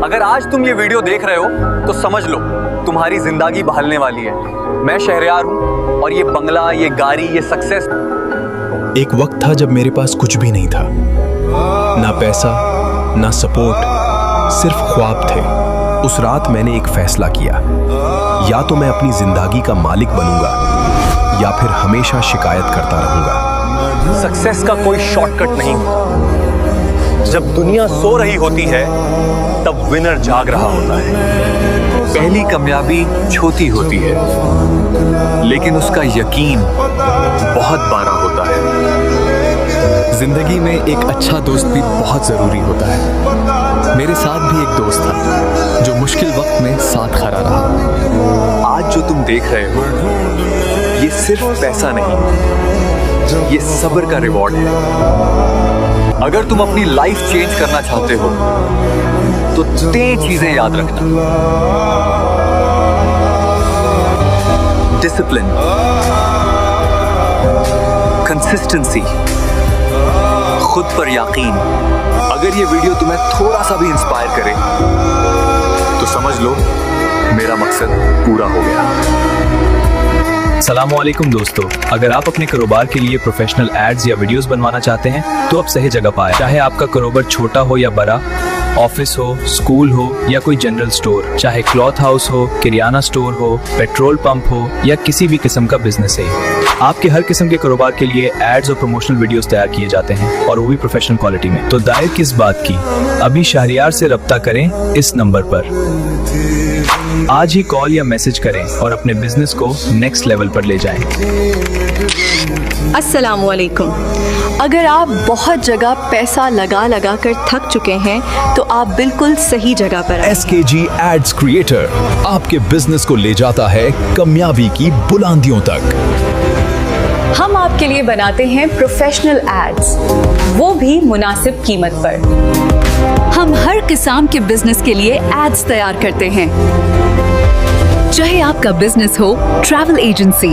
अगर आज तुम ये वीडियो देख रहे हो तो समझ लो तुम्हारी जिंदगी बदलने वाली है। मैं शहरयार हूँ और ये बंगला, ये गाड़ी, ये सक्सेस। एक वक्त था जब मेरे पास कुछ भी नहीं था, ना पैसा, ना सपोर्ट, सिर्फ ख्वाब थे। उस रात मैंने एक फैसला किया, या तो मैं अपनी जिंदगी का मालिक बनूंगा या फिर हमेशा शिकायत करता रहूंगा। सक्सेस का कोई शॉर्टकट नहीं होता। जब दुनिया सो रही होती है तब विनर जाग रहा होता है। पहली कामयाबी छोटी होती है, लेकिन उसका यकीन बहुत बड़ा होता है। जिंदगी में एक अच्छा दोस्त भी बहुत जरूरी होता है। मेरे साथ भी एक दोस्त था जो मुश्किल वक्त में साथ खड़ा रहा। आज जो तुम देख रहे हो ये सिर्फ पैसा नहीं, ये सब्र का रिवॉर्ड है। अगर तुम अपनी लाइफ चेंज करना चाहते हो तो 3 चीजें याद रखना। डिसिप्लिन, कंसिस्टेंसी, खुद पर यकीन। अगर ये वीडियो तुम्हें थोड़ा सा भी इंस्पायर करे तो समझ लो मेरा मकसद पूरा हो गया। अस्सलामुअलैकुम दोस्तों, अगर आप अपने कारोबार के लिए प्रोफेशनल एड्स या वीडियोस बनवाना चाहते हैं तो आप सही जगह पर आए। चाहे आपका कारोबार छोटा हो या बड़ा, ऑफिस हो, स्कूल हो या कोई जनरल स्टोर, चाहे क्लॉथ हाउस हो, किराना स्टोर हो, पेट्रोल पंप हो या किसी भी किस्म का बिजनेस है, आपके हर किस्म के कारोबार के लिए एड्स और प्रमोशनल वीडियोस तैयार किए जाते हैं, और वो भी प्रोफेशनल क्वालिटी में। तो दायर किस बात की, अभी शहरयार से रब्ता करें इस नंबर पर। आज ही कॉल या मैसेज करें और अपने बिजनेस को नेक्स्ट लेवल पर ले जाएं। अस्सलामुअलैकुम। अगर आप बहुत जगह पैसा लगा लगा कर थक चुके हैं तो आप बिल्कुल सही जगह पर हैं। SKG एड्स क्रिएटर आपके बिजनेस को ले जाता है कामयाबी की बुलंदियों तक। हम आपके लिए बनाते हैं प्रोफेशनल एड्स, वो भी मुनासिब कीमत पर। हम हर किस्म के बिजनेस के लिए एड्स तैयार करते हैं, चाहे आपका बिजनेस हो travel agency,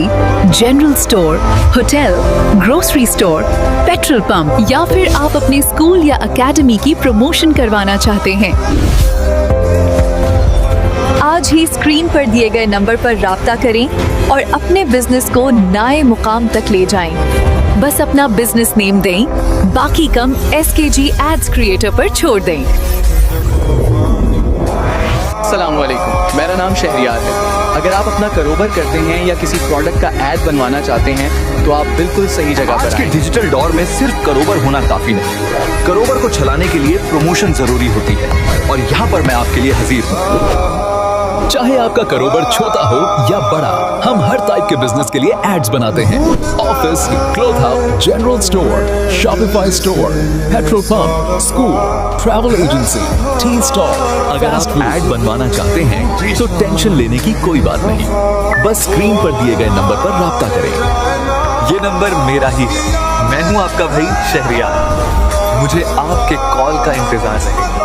general store, hotel, grocery store, petrol pump, या फिर आप अपने स्कूल या एकेडमी की प्रमोशन करवाना चाहते हैं। आज ही स्क्रीन पर दिए गए नंबर पर राब्ता करें और अपने बिजनेस को नए मुकाम तक ले जाएं। बस अपना बिजनेस नेम दें, बाकी कम SKG एड्स क्रिएटर पर छोड़ दें। अस्सलामुअलैकुम, मेरा नाम शहरयार है। अगर आप अपना कारोबार करते हैं या किसी प्रोडक्ट का ऐड बनवाना चाहते हैं तो आप बिल्कुल सही जगह पर आए। आज के डिजिटल दौर में सिर्फ कारोबार होना काफी नहीं, कारोबार को चलाने के लिए प्रमोशन जरूरी होती है, और यहाँ पर मैं आपके लिए हाजिर हूँ। चाहे आपका कारोबार छोटा हो या बड़ा, हम हर टाइप के बिजनेस के लिए एड्स बनाते हैं। Office, cloth house, general store, Shopify store, petrol pump, school, travel agency, tea stall. अगर आप एड बनवाना चाहते हैं तो टेंशन लेने की कोई बात नहीं, बस स्क्रीन पर दिए गए नंबर पर राब्ता करें। ये नंबर मेरा ही है। मैं हूँ आपका भाई शहरयार। मुझे आपके कॉल का इंतजार रहेगा।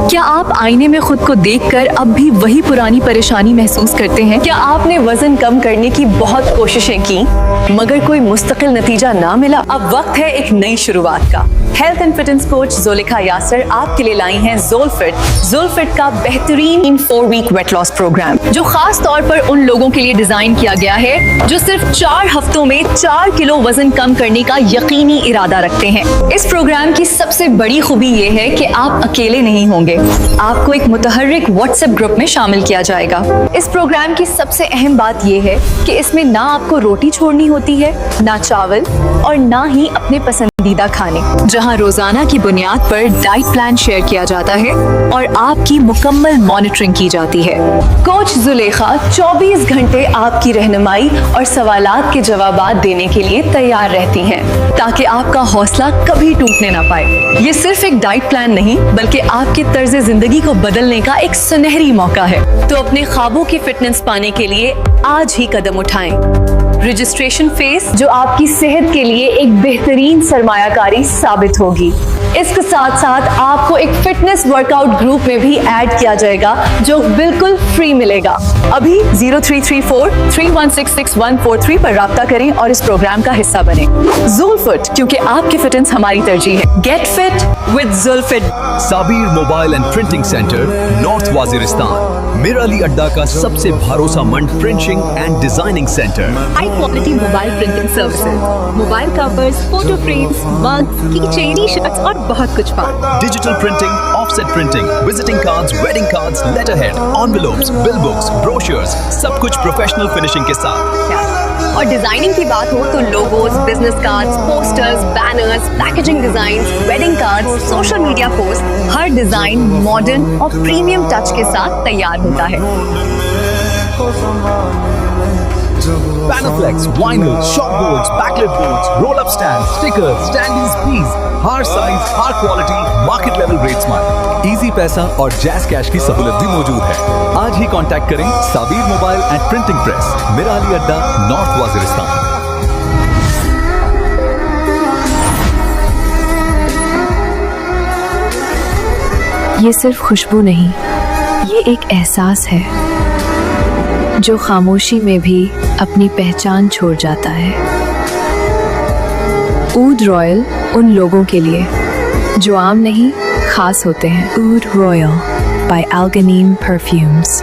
क्या आप आईने में खुद को देखकर अब भी वही पुरानी परेशानी महसूस करते हैं? क्या आपने वजन कम करने की बहुत कोशिशें की मगर कोई मुस्तकिल नतीजा ना मिला? अब वक्त है एक नई शुरुआत का। Health and fitness coach Zulekha Yasir आपके लिए लाई हैं ज़ोलफिट का बेहतरीन 4 वीक वेट लॉस प्रोग्राम, जो खास तौर पर उन लोगों के लिए डिजाइन किया गया है जो सिर्फ 4 हफ्तों में 4 किलो वजन कम करने का यकीनी इरादा रखते हैं। इस प्रोग्राम की सबसे बड़ी खूबी ये है कि आप अकेले नहीं होंगे, आपको एक मुतहर्रिक व्हाट्सएप ग्रुप में शामिल किया जाएगा। इस प्रोग्राम की सबसे अहम बात यह है कि इसमें ना आपको रोटी छोड़नी होती है, ना चावल, और ना ही अपने पसंदीदा खाने, जहां रोजाना की बुनियाद पर डाइट प्लान शेयर किया जाता है और आपकी मुकम्मल मॉनिटरिंग की जाती है। कोच ज़ुलेखा 24 घंटे आपकी रहनुमाई और सवालात के जवाबात देने के लिए तैयार रहती हैं, ताकि आपका हौसला कभी टूटने ना पाए। ये सिर्फ एक डाइट प्लान नहीं बल्कि आपके तर्ज जिंदगी को बदलने का एक सुनहरी मौका है। तो अपने ख्वाबों की फिटनेस पाने के लिए आज ही कदम उठाएं। रजिस्ट्रेशन फीस जो आपकी सेहत के लिए एक बेहतरीन सरमायाकारी साबित होगी। इसके साथ साथ आपको एक फिटनेस वर्कआउट ग्रुप में भी ऐड किया जाएगा जो बिल्कुल फ्री मिलेगा। अभी 033431664143 पर राब्ता करें और इस प्रोग्राम का हिस्सा बने। ज़ुल्फिट, क्योंकि आपकी फिटनेस हमारी तरजीह है। Get fit with Zulfit. Sabir mobile and printing centre, north Waziristan, Mir Ali Adda का सबसे भरोसामंद printing and designing centre. High quality mobile printing services, mobile covers, photo frames, mugs, keychain, t-shirts और बहुत कुछ और। Digital printing, offset printing, visiting cards, wedding cards, letterhead, envelopes, bill books, brochures, सब कुछ professional finishing के साथ। और designing की बात हो तो logos, business cards, posters, banners, packaging design, wedding cards, social media post, हर डिजाइन मॉडर्न और प्रीमियम टच के साथ तैयार होता है। Panaflex, vinyl, shop boards, backlit boards, roll-up stands, stickers, standees, bees, हर साइज, हर क्वालिटी, मार्केट लेवल रेट्स में। Easy पैसा और जैज कैश की सहूलत भी मौजूद है। आज ही कांटेक्ट करें Sabir mobile and printing press, मिर अली अड्डा, नॉर्थ वाजिरिस्तान। ये सिर्फ खुशबू नहीं, ये एक एहसास है जो खामोशी में भी अपनी पहचान छोड़ जाता है। ऊद रॉयल उन लोगों के लिए जो आम नहीं खास होते हैं। Oud royal by Alghanim perfumes.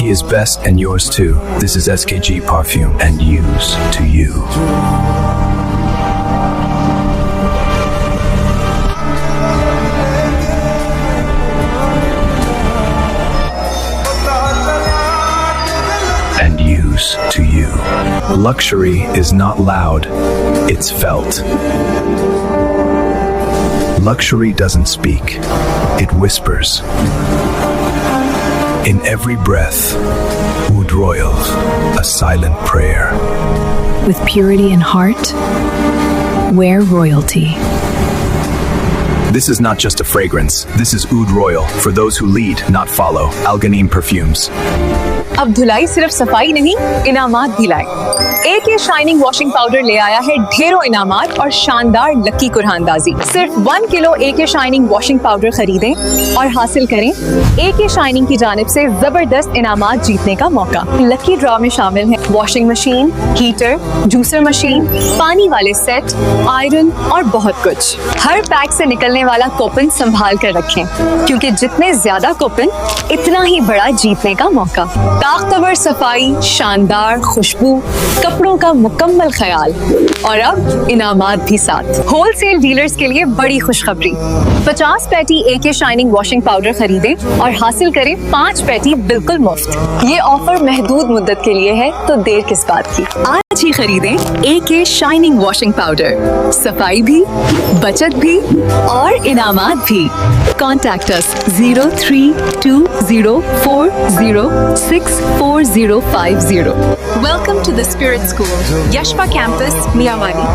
He is best and yours too. This is SKG Parfum and use to you. And use to you. Luxury is not loud, it's felt. Luxury doesn't speak, it whispers. In every breath, Oud Royal, a silent prayer. With purity in heart, wear royalty. This is not just a fragrance, this is Oud Royal, for those who lead, not follow. Al-Ghanim Perfumes. अब धुलाई सिर्फ सफाई नहीं, इनामात भी लाए। AK shining washing powder ले आया है ढेरों इनामात और शानदार लकी कुरहानदाजी। सिर्फ 1 kilo AK shining washing powder खरीदें और हासिल करें AK शाइनिंग की जानिब से जबरदस्त इनामात जीतने का मौका। लकी ड्रॉ में शामिल है washing machine, heater, juicer machine, पानी वाले सेट, आयरन और बहुत कुछ। हर पैक से निकलने वाला कूपन संभाल कर रखें, क्योंकि जितने ज्यादा कूपन इतना ही बड़ा जीतने का मौका। ताकतवर सफाई, शानदार खुशबू, कपड़ों का मुकम्मल ख्याल और अब इनामात भी साथ। होलसेल डीलर्स के लिए बड़ी खुशखबरी, 50 पैटी AK शाइनिंग वॉशिंग पाउडर खरीदें और हासिल करें 5 पैटी बिल्कुल मुफ्त। ये ऑफर महदूद मुद्दत के लिए है, तो देर किस बात की। आज ही खरीदें AK शाइनिंग वॉशिंग पाउडर, सफाई भी, बचत भी और इनामात भी। Contact us 0320406450. Welcome to the Spirit School, Yashpa Campus, Miyawali,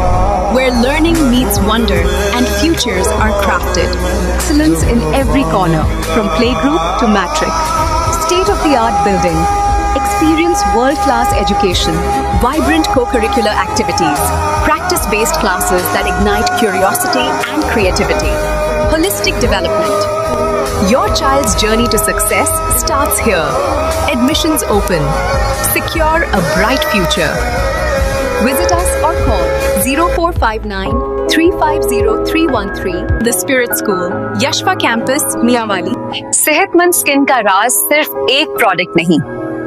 where learning meets wonder and futures are crafted. Excellence in every corner, from playgroup to matric. State-of-the-art building. Experience world-class education, vibrant co-curricular activities, practice-based classes that ignite curiosity and creativity. Holistic development. Your child's journey to success starts here. Admissions open. Secure a bright future. Visit us or call 0459 350 313. The Spirit School, Yashpa Campus, Miyawali. सेहतमंद skin का राज सिर्फ एक product नहीं,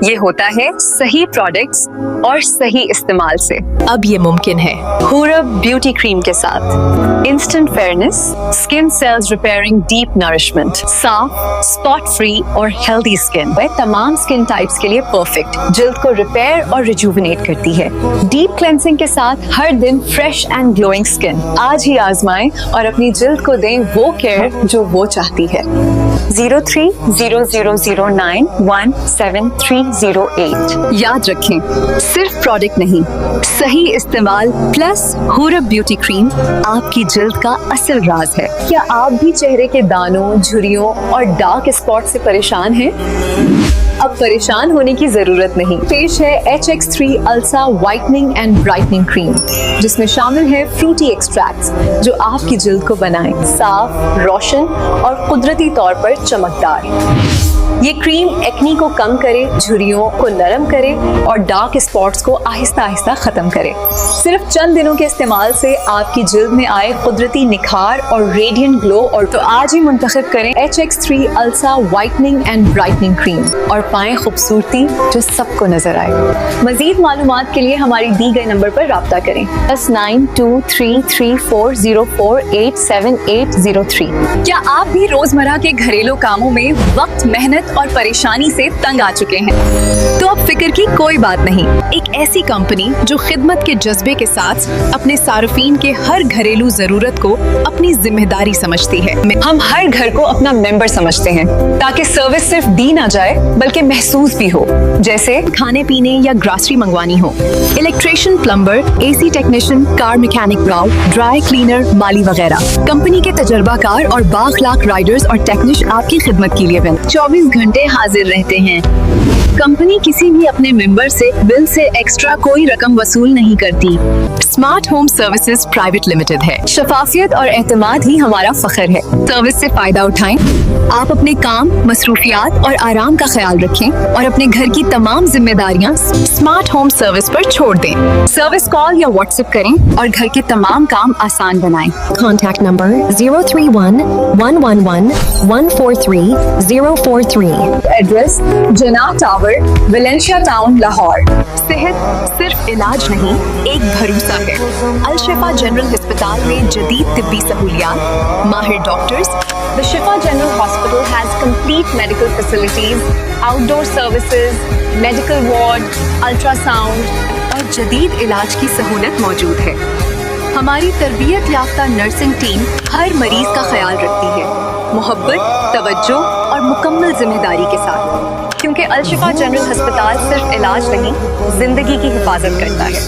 ये होता है सही products और सही इस्तेमाल से। अब ये मुमकिन है हुरब ब्यूटी क्रीम के साथ। Instant fairness, skin cells repairing deep nourishment, साफ, स्पॉट फ्री और हेल्दी स्किन वह तमाम स्किन टाइप्स के लिए परफेक्ट। जिल्द को रिपेयर और रिजुविनेट करती है। डीप क्लेंसिंग के साथ हर दिन फ्रेश एंड ग्लोइंग स्किन। आज ही आजमाएं और अपनी जिल्द को दें वो केयर जो वो चाहती है। 0300091738 याद रखें, सिर्फ प्रोडक्ट नहीं, सही इस्तेमाल प्लस हुरब ब्यूटी क्रीम आपकी जिल्द का असल राज है। क्या आप भी चेहरे के दानों, झुर्रियों और डार्क स्पॉट से परेशान हैं? अब परेशान होने की जरूरत नहीं। पेश है HX3 Alsa whitening and brightening cream, जिसमें शामिल है फ्रूटी एक्सट्रैक्ट्स जो आपकी जिल्द को बनाएं साफ, रोशन और कुदरती तौर पर चमकदार। ये क्रीम एक्नी को कम करे, झुर्रियों को नरम करे और डार्क स्पॉट्स को आहिस्ता आहिस्ता खत्म करे। सिर्फ चंद दिनों के इस्तेमाल से आपकी जिल्द में आए कुदरती निखार और रेडिएंट ग्लो। और तो आज ही मुंतखब करें HX3 Alsa whitening and brightening cream और पाएं खूबसूरती जो सबको नजर आए। मजीद मालूमात के लिए हमारी दी गए नंबर पर राब्ता करें। 923340487803। क्या आप भी रोजमर्रा के घरेलू कामों में वक्त, मेहनत और परेशानी से तंग आ चुके हैं? तो अब फिक्र की कोई बात नहीं। एक ऐसी कंपनी जो खिदमत के जज्बे के साथ अपने सार्फिन के हर घरेलू जरूरत को अपनी जिम्मेदारी समझती है। हम हर घर को अपना मेंबर समझते हैं ताकि सर्विस सिर्फ दी ना जाए बल्कि महसूस भी हो। जैसे खाने पीने या ग्रॉसरी मंगवानी हो, electrician, plumber, AC technician, car mechanic, ब्राउ, ड्राई क्लीनर, माली वगैरह। कंपनी के तजर्बाकार और बाखलाक राइडर्स और टेक्नीशियन आपकी खिदमत के लिए 24 घंटे हाजिर रहते हैं। कंपनी किसी भी अपने मेंबर से बिल से एक्स्ट्रा कोई रकम वसूल नहीं करती। Smart home services private limited है। शफाफियत और एतमाद ही हमारा फख्र है। सर्विस से फायदा उठाएं। आप अपने काम, मसरूफियात और आराम का ख्याल रखें और अपने घर की तमाम जिम्मेदारियां स्मार्ट होम सर्विस पर छोड़ दें। सर्विस कॉल या व्हाट्सएप करें और घर के तमाम काम आसान बनाएं। Contact number 031-111-143-043. एड्रेस जना टावर, वेलेंशिया टाउन, लाहौर। सेहत सिर्फ इलाज नहीं, एक भरोसा है। अल शिफा जनरल अस्पताल में जदीद तिब्बी सहूलियात, माहिर doctors. The Shifa General Hospital has complete medical facilities, outdoor services, medical ward, ultrasound और जदीद इलाज की सहूलत मौजूद है। हमारी तरबियत याफ्ता नर्सिंग टीम हर मरीज का ख्याल रखती है, मोहब्बत, तवज्जो और मुकम्मल जिम्मेदारी के साथ। क्योंकि अल शिफा जनरल अस्पताल सिर्फ इलाज नहीं, जिंदगी की हिफाजत करता है।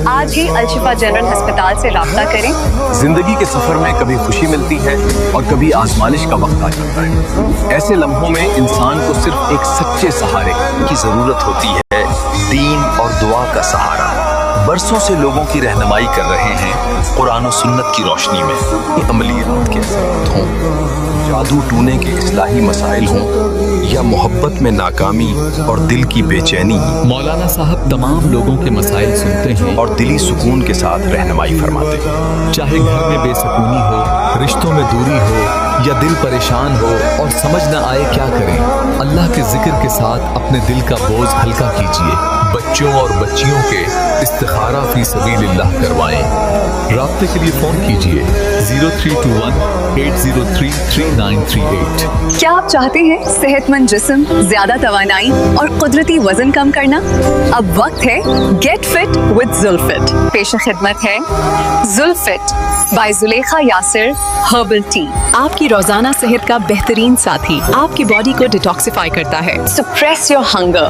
आज ही अल शिफा जनरल अस्पताल से राब्ता करें। जिंदगी के सफर में कभी खुशी मिलती है और कभी आजमाइश का वक्त आ जाता है। ऐसे लम्हों में इंसान को सिर्फ एक सच्चे सहारे की जरूरत होती है, दीन और दुआ का सहारा। बरसों से लोगों की रहनुमाई कर रहे हैं कुरान और सुन्नत की रोशनी में। अमलियात के असरात हों, जादू टूने के इस्लाही मसाइल हों या मोहब्बत में नाकामी और दिल की बेचैनी, मौलाना साहब तमाम लोगों के मसाइल सुनते हैं और दिली सुकून के साथ रहनुमाई फरमाते हैं। चाहे घर में बेसुकूनी हो, रिश्तों में दूरी हो या दिल परेशान हो और समझ न आए क्या करें, अल्लाह के जिक्र के साथ अपने दिल का बोझ हल्का कीजिए। बच्चों और बच्चियों के इस्तिखारा फी सबीलिल्लाह करवाएं। राब्ते के लिए फोन कीजिए 0321-803-3938। क्या आप चाहते हैं सेहतमंद जिस्म, ज्यादा तवानाई और कुदरती वजन कम करना? अब वक्त है गेट फिट विद जुल्फिट। पेश खिदमत है Zulfit by Zulekha Yasir herbal tea. आपकी रोजाना सेहत का बेहतरीन साथी, आपकी बॉडी को डिटॉक्सिफाई करता है। Suppress your hunger.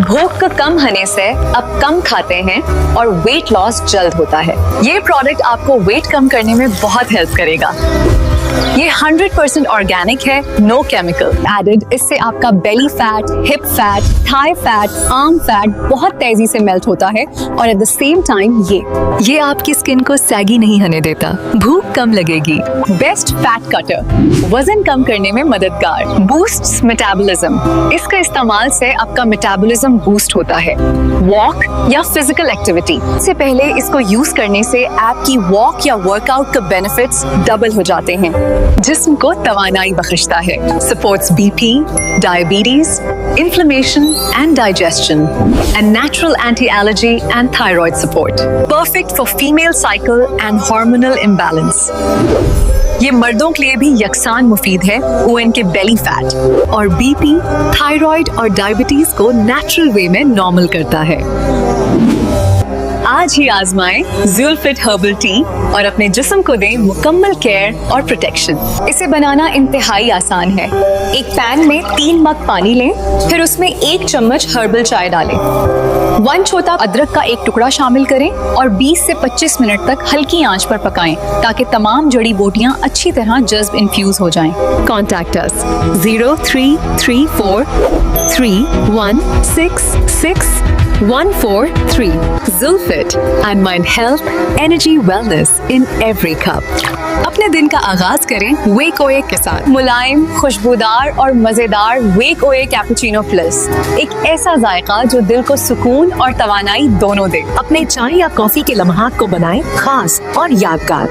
भूख का कम होने से अब कम खाते हैं और वेट लॉस जल्द होता है। ये प्रोडक्ट आपको वेट कम करने में बहुत हेल्प करेगा। ये 100% ऑर्गेनिक है, नो केमिकल एडेड। इससे आपका belly fat, hip fat, thigh fat, arm fat बहुत तेजी से मेल्ट होता है और एट द सेम टाइम ये आपकी स्किन को सैगी नहीं होने देता। भूख कम लगेगी। बेस्ट फैट कटर, वजन कम करने में मददगार। बूस्ट मेटाबॉलिज्म, इसका इस्तेमाल से आपका मेटाबॉलिज्म बूस्ट होता है। वॉक या फिजिकल एक्टिविटी से पहले इसको यूज करने से आपकी वॉक या वर्कआउट के बेनिफिट्स डबल हो जाते हैं। जिस्म को तवानाई बख्शता है, supports BP, diabetes, inflammation and digestion, and natural anti allergy and thyroid support, perfect for female cycle and hormonal imbalance. ये मर्दों के लिए भी यकसान मुफीद है, वो इनके बेली फैट और बीपी, थायराइड और डायबिटीज को नेचुरल वे में नॉर्मल करता है। आज ही आजमाएं ज़ुलफिट हर्बल टी और अपने जिस्म को दें मुकम्मल केयर और प्रोटेक्शन। इसे बनाना इंतहाई आसान है। एक पैन में 3 मग पानी लें, फिर उसमें 1 चम्मच हर्बल चाय डालें। 1 छोटा अदरक का 1 टुकड़ा शामिल करें और 20 से 25 मिनट तक हल्की आंच पर पकाएं ताकि तमाम जड़ी बूटियां अच्छी तरह जज्ब इन्फ्यूज हो जाएं। Contact us 0334 316 143 Zulfit and Mind Health, Energy, Wellness in every cup. अपने दिन का आगाज करें वेक ओए के साथ। मुलायम, खुशबूदार और मजेदार वेक ओए कैपुचिनो प्लस, एक ऐसा जायका जो दिल को सुकून और तवानाई दोनों दे। अपने चाय या कॉफी के लम्हात को बनाएं खास और यादगार।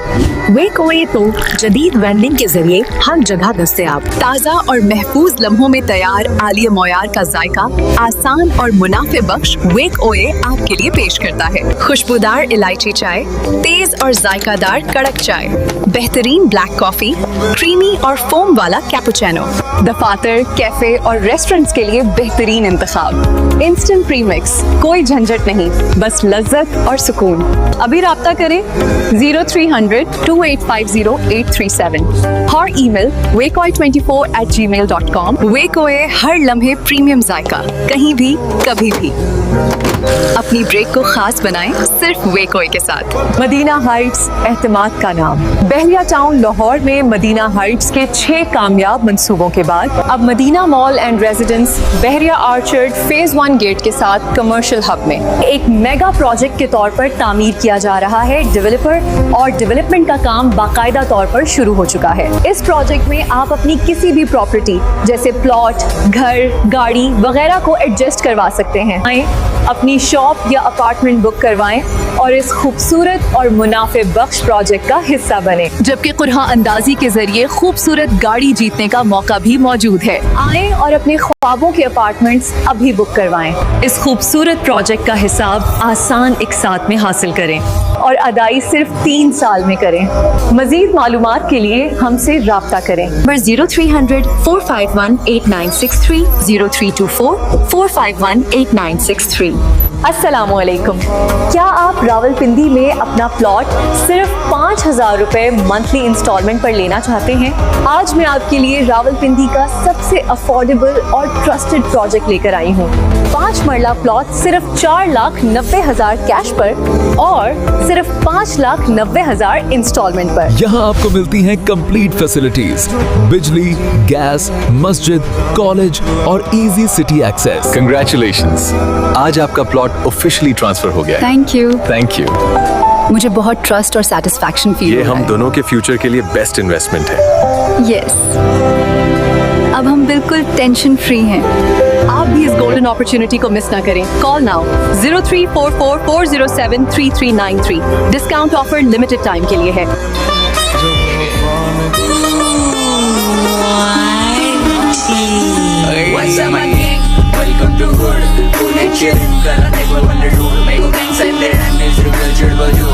वेक ओए तो जदीद वेंडिंग के जरिए हर जगह दस्तयाब। ताज़ा और महफूज लम्हों में तैयार आलिया मोयार का जायका आसान और मुनाफे बख्श वेक ओए आपके लिए पेश करता है। खुशबूदार इलायची चाय, तेज और जायकादार कड़क चाय, बेहतरीन ब्लैक कॉफी, क्रीमी और फोम वाला कैपुचिनो। दफातर, कैफे और रेस्टोरेंट्स के लिए बेहतरीन इंतखाब। इंस्टेंट प्रीमिक्स, कोई झंझट नहीं, बस लज्जत और सुकून। अभी राब्ता करें 0300 2850 837 और ईमेल wakeoe24@gmail.com। वेकोए हर लम्हे प्रीमियम जायका, कहीं भी कभी भी। अपनी ब्रेक को खास बनाएं सिर्फ वेकोए के साथ। मदीना हाइट्स, एहतिमाद का नाम। बहरिया टाउन लाहौर में मदीना हाइट्स के 6 कामयाब मंसूबों के बाद अब Madina mall and residence Bahria orchard phase 1 gate के साथ कमर्शियल हब में एक मेगा प्रोजेक्ट के तौर पर तामीर किया जा रहा है। डेवलपर और डेवलपमेंट का काम बाकायदा तौर पर शुरू हो चुका है। इस प्रोजेक्ट में आप अपनी किसी भी प्रॉपर्टी जैसे प्लॉट, घर, गाड़ी वगैरह को एडजस्ट करवा सकते हैं। अपनी शॉप या अपार्टमेंट बुक करवाएं और इस खूबसूरत और मुनाफे बख्श प्रोजेक्ट का हिस्सा बने। जबकि कुरहा अंदाजी के जरिए खूबसूरत गाड़ी जीतने का मौका भी मौजूद है। आएं और अपने ख्वाबों के अपार्टमेंट्स अभी बुक करवाएं। इस खूबसूरत प्रोजेक्ट का हिसाब आसान एक साथ में हासिल करें और अदाई सिर्फ 3 साल में करें। मजीद मालूमात के लिए हमसे राब्ता करें। नंबर 0300 451 8963 0324 451 8963। अस्सलामुअलैकुम। क्या आप रावलपिंडी में अपना प्लॉट सिर्फ 5,000 रुपए मंथली इंस्टॉलमेंट पर लेना चाहते हैं? आज मैं आपके लिए रावलपिंडी का सबसे अफोर्डेबल और ट्रस्टेड प्रोजेक्ट लेकर आई हूँ। 5 मरला प्लॉट सिर्फ 4,90,000 कैश पर और सिर्फ 5,90,000 इंस्टॉलमेंट पर। यहाँ आपको मिलती हैं कंप्लीट फैसिलिटीज, बिजली, गैस, मस्जिद, कॉलेज और इजी सिटी एक्सेस। Congratulations! आज आपका प्लॉट ऑफिशियली ट्रांसफर हो गया है। Thank you. Thank you. मुझे बहुत ट्रस्ट और सेटिस्फैक्शन फील ये हो रहा हम है। दोनों के फ्यूचर के लिए बेस्ट इन्वेस्टमेंट है। यस, अब हम बिल्कुल टेंशन फ्री हैं। आप भी इस गोल्डन अपॉर्चुनिटी को मिस ना करें। Call now 034440733393। Discount offer limited time के लिए है। What's up, my gang? Welcome to Hood. Cool and chill. Gonna take 100 rule. Make a gang send it and miserable, cheerful you.